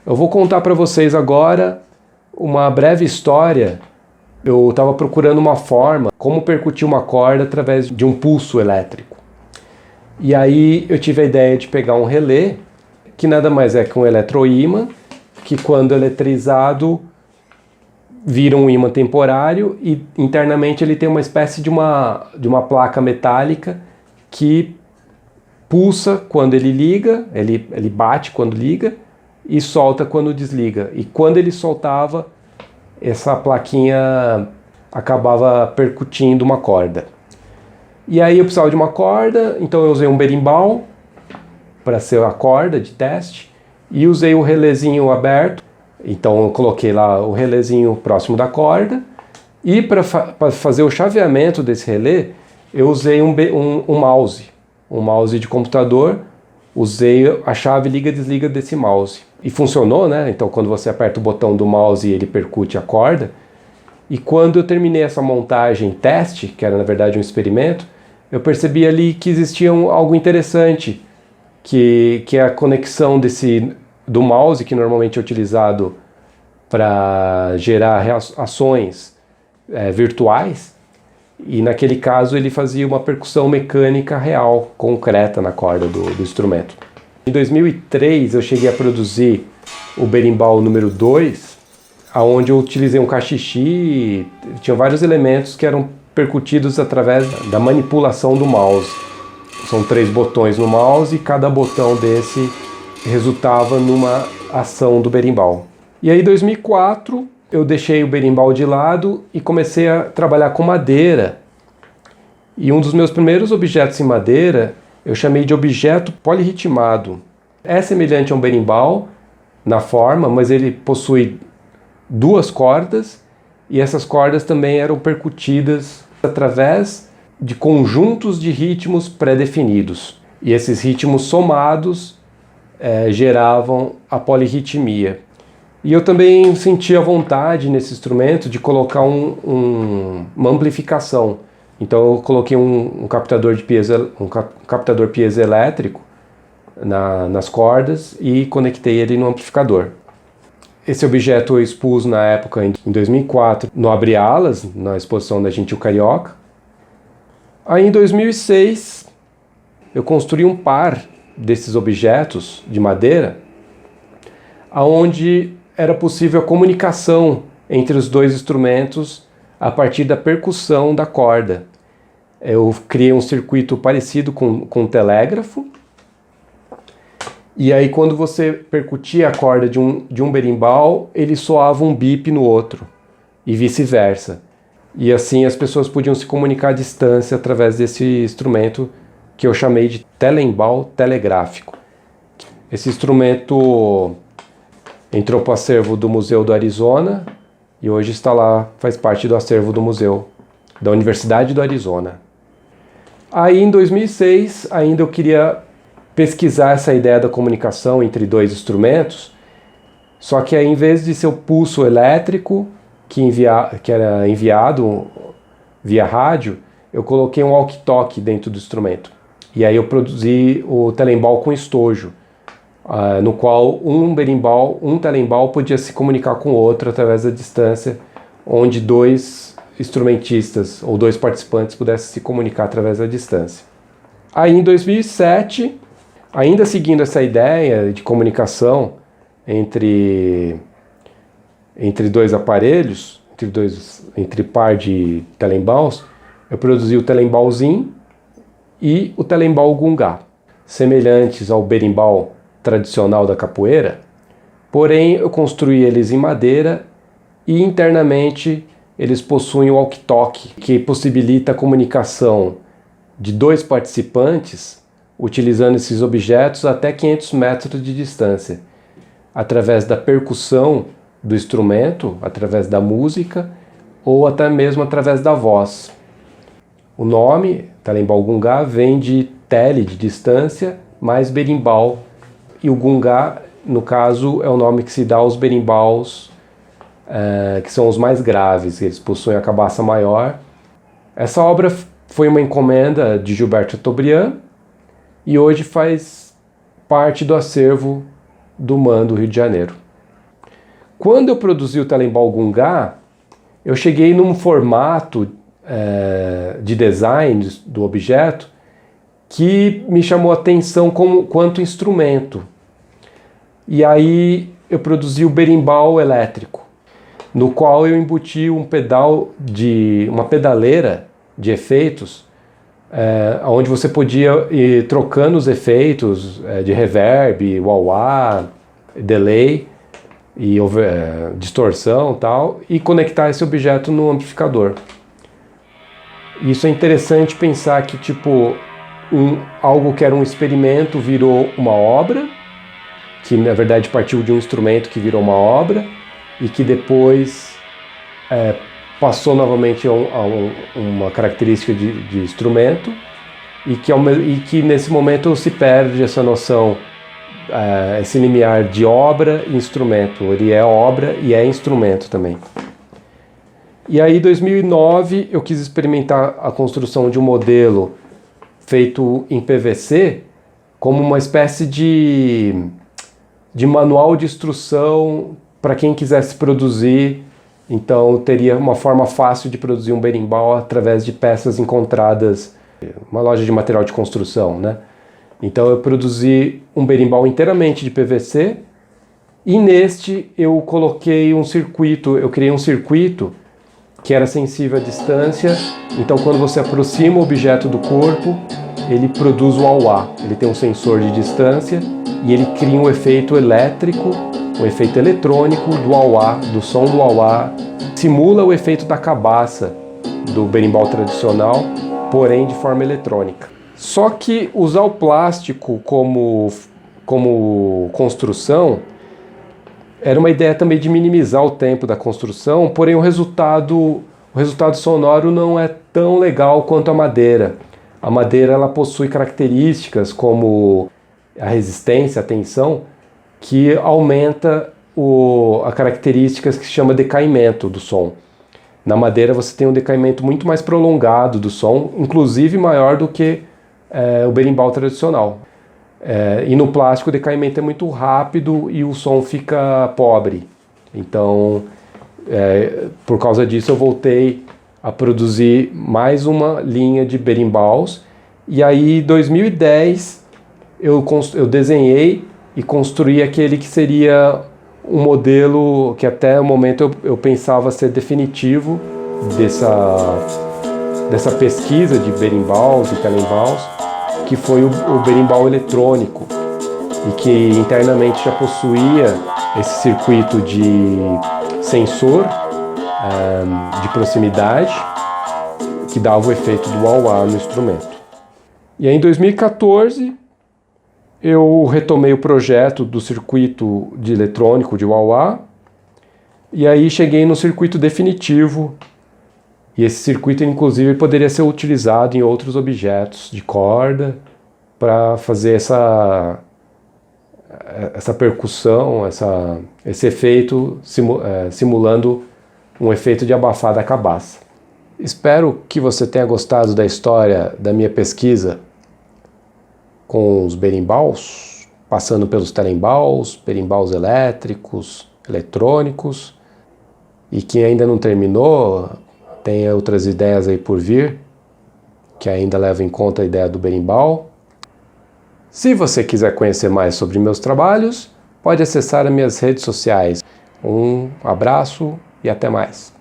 Eu vou contar para vocês agora uma breve história. Eu estava procurando uma forma, como percutir uma corda através de um pulso elétrico. E aí eu tive a ideia de pegar um relé, que nada mais é que um eletroímã, que quando eletrizado vira um ímã temporário e internamente ele tem uma espécie de uma placa metálica que pulsa quando ele liga, ele bate quando liga e solta quando desliga. E quando ele soltava, essa plaquinha acabava percutindo uma corda. E aí eu precisava de uma corda, então eu usei um berimbau para ser a corda de teste e usei o relézinho aberto. Então eu coloquei lá o relézinho próximo da corda e para fazer o chaveamento desse relé eu usei um mouse de computador. Usei a chave liga-desliga desse mouse. E funcionou, né? Então quando você aperta o botão do mouse ele percute a corda. E quando eu terminei essa montagem teste, que era na verdade um experimento, eu percebi ali que existia algo interessante, que é a conexão do mouse, que normalmente é utilizado para gerar ações virtuais, e naquele caso ele fazia uma percussão mecânica real, concreta na corda do instrumento. Em 2003 eu cheguei a produzir o berimbau número 2, onde eu utilizei um cachixi, tinha vários elementos que eram percutidos através da manipulação do mouse. São 3 botões no mouse e cada botão desse resultava numa ação do berimbau. E aí em 2004 eu deixei o berimbau de lado e comecei a trabalhar com madeira. E um dos meus primeiros objetos em madeira eu chamei de objeto polirritmado. É semelhante a um berimbau na forma, mas ele possui 2 cordas e essas cordas também eram percutidas através de conjuntos de ritmos pré-definidos. E esses ritmos somados geravam a polirritmia. E eu também senti a vontade nesse instrumento de colocar uma amplificação. Então eu coloquei um captador piezoelétrico nas cordas e conectei ele no amplificador. Esse objeto eu expus na época, em 2004, no Abre Alas, na exposição da Gentil Carioca. Aí em 2006 eu construí um par desses objetos de madeira, onde era possível a comunicação entre os 2 instrumentos a partir da percussão da corda. Eu criei um circuito parecido com um telégrafo, e aí quando você percutia a corda de um berimbau, ele soava um bip no outro, e vice-versa. E assim as pessoas podiam se comunicar à distância através desse instrumento que eu chamei de telembau telegráfico. Esse instrumento entrou para o acervo do Museu do Arizona e hoje está lá, faz parte do acervo do Museu da Universidade do Arizona. Aí em 2006 ainda eu queria pesquisar essa ideia da comunicação entre 2 instrumentos, só que aí, em vez de ser o pulso elétrico que era enviado via rádio, eu coloquei um walkie-talkie dentro do instrumento. E aí eu produzi o telembau com estojo, no qual um telembau podia se comunicar com o outro através da distância, onde 2 instrumentistas ou 2 participantes pudessem se comunicar através da distância. Aí em 2007, ainda seguindo essa ideia de comunicação entre 2 aparelhos, entre par de telembaus, eu produzi o telembauzinho e o telembau gungá, semelhantes ao berimbau tradicional da capoeira, porém eu construí eles em madeira e internamente eles possuem o walkie-talkie, que possibilita a comunicação de 2 participantes utilizando esses objetos até 500 metros de distância, através da percussão do instrumento, através da música ou até mesmo através da voz. O nome, telembau gungá, vem de tele, de distância, mais berimbau. E o gungá, no caso, é o nome que se dá aos berimbaus, que são os mais graves, eles possuem a cabaça maior. Essa obra foi uma encomenda de Gilberto Chateaubriand e hoje faz parte do acervo do MAN do Rio de Janeiro. Quando eu produzi o Telembal Gungá, eu cheguei num formato de design do objeto que me chamou a atenção quanto instrumento. E aí eu produzi o berimbau elétrico, no qual eu embuti uma pedaleira de efeitos, onde você podia ir trocando os efeitos de reverb, wah-wah, delay e distorção e tal, e conectar esse objeto no amplificador. Isso é interessante pensar que algo que era um experimento virou uma obra, que na verdade partiu de um instrumento que virou uma obra e que depois passou novamente a uma característica de instrumento e que nesse momento se perde essa noção, esse limiar de obra e instrumento. Ele é obra e é instrumento também. E aí, em 2009, eu quis experimentar a construção de um modelo feito em PVC como uma espécie de manual de instrução para quem quisesse produzir. Então, teria uma forma fácil de produzir um berimbau através de peças encontradas uma loja de material de construção, né? Então, eu produzi um berimbau inteiramente de PVC e neste eu criei um circuito que era sensível à distância. Então, quando você aproxima o objeto do corpo, ele produz o wah-wah. Ele tem um sensor de distância e ele cria um efeito elétrico, um efeito eletrônico do wah-wah, do som do wah-wah. Simula o efeito da cabaça do berimbau tradicional, porém de forma eletrônica. Só que usar o plástico como construção era uma ideia também de minimizar o tempo da construção, porém o resultado sonoro não é tão legal quanto a madeira. A madeira ela possui características como a resistência, a tensão, que aumenta a características que se chama decaimento do som. Na madeira você tem um decaimento muito mais prolongado do som, inclusive maior do que o berimbau tradicional. E no plástico o decaimento é muito rápido e o som fica pobre. Então, por causa disso eu voltei a produzir mais uma linha de berimbaus. E aí em 2010 eu desenhei e construí aquele que seria um modelo que até o momento eu pensava ser definitivo dessa pesquisa de berimbaus e telembaus, que foi o berimbau eletrônico, e que internamente já possuía esse circuito de sensor de proximidade que dava o efeito do wah-wah no instrumento. E aí em 2014 eu retomei o projeto do circuito de eletrônico de wah-wah e aí cheguei no circuito definitivo. E esse circuito, inclusive, poderia ser utilizado em outros objetos de corda para fazer essa percussão, esse efeito, simulando um efeito de abafar da cabaça. Espero que você tenha gostado da história da minha pesquisa com os berimbaus, passando pelos telembaus, berimbaus elétricos, eletrônicos, e que ainda não terminou, tem outras ideias aí por vir, que ainda levam em conta a ideia do berimbau. Se você quiser conhecer mais sobre meus trabalhos, pode acessar as minhas redes sociais. Um abraço e até mais.